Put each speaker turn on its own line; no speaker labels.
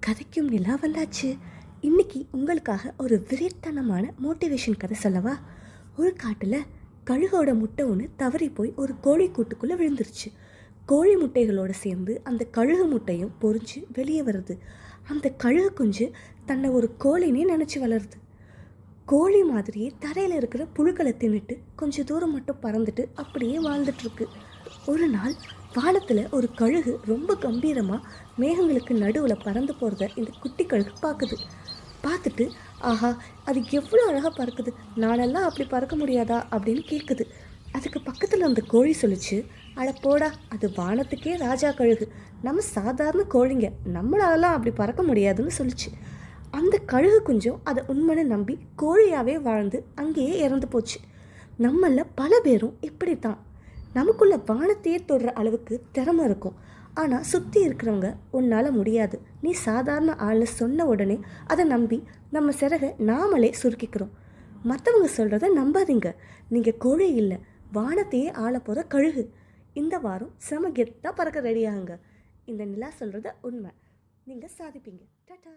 கதைக்கும் நிலா வந்தாச்சு. இன்னைக்கு உங்களுக்காக ஒரு விரைத்தனமான மோட்டிவேஷன் கதை சொல்லவா? ஒரு காட்டில் கழுகோட முட்டை ஒன்று தவறி போய் ஒரு கோழி கூட்டுக்குள்ளே விழுந்துருச்சு. கோழி முட்டைகளோடு சேர்ந்து அந்த கழுகு முட்டையும் பொறிஞ்சு வெளியே வருது. அந்த கழுகு குஞ்சு தன்னை ஒரு கோழினே நினச்சி வளருது. கோழி மாதிரியே தரையில் இருக்கிற புழுக்களை தின்னுட்டு கொஞ்சம் தூரம் மட்டும் பறந்துட்டு அப்படியே வாழ்ந்துட்டுருக்கு. ஒரு நாள் வானத்தில் ஒரு கழுகு ரொம்ப கம்பீரமாக மேகங்களுக்கு நடுவில் பறந்து போகிறத இந்த குட்டி கழுகு பார்த்துட்டு ஆஹா, அது எவ்வளோ அழகாக பறக்குது, நானெல்லாம் அப்படி பறக்க முடியாதா அப்படின்னு கேட்குது. அதுக்கு பக்கத்தில் அந்த கோழி சொல்லிச்சு, அட போடா, அது வானத்துக்கே ராஜா கழுகு, நம்ம சாதாரண கோழிங்க, நம்மளாலலாம் அப்படி பறக்க முடியாதுன்னு சொல்லிச்சு. அந்த கழுகு கொஞ்சம் அதை உண்மைன்னு நம்பி கோழியாகவே வாழ்ந்து அங்கேயே இறந்து போச்சு. நம்மள பல பேரும் இப்படி தான், நமக்குள்ள வானத்தையே தொடுற அளவுக்கு திறமை இருக்கும். ஆனால் சுற்றி இருக்கிறவங்க உன்னால் முடியாது, நீ சாதாரண ஆள்னு சொன்ன உடனே அதை நம்பி நம்ம சிறகை நாமளே சுருக்கிக்கிறோம். மற்றவங்க சொல்கிறத நம்பாதீங்க. நீங்கள் கோழி இல்லை, வானத்தையே ஆள போகிற கழுகு. இந்த வாரம் செம கெத்தாக பறக்க ரெடியாகுங்க. இந்த நிலா சொல்கிறத உண்மை, நீங்கள் சாதிப்பீங்க. டாடா.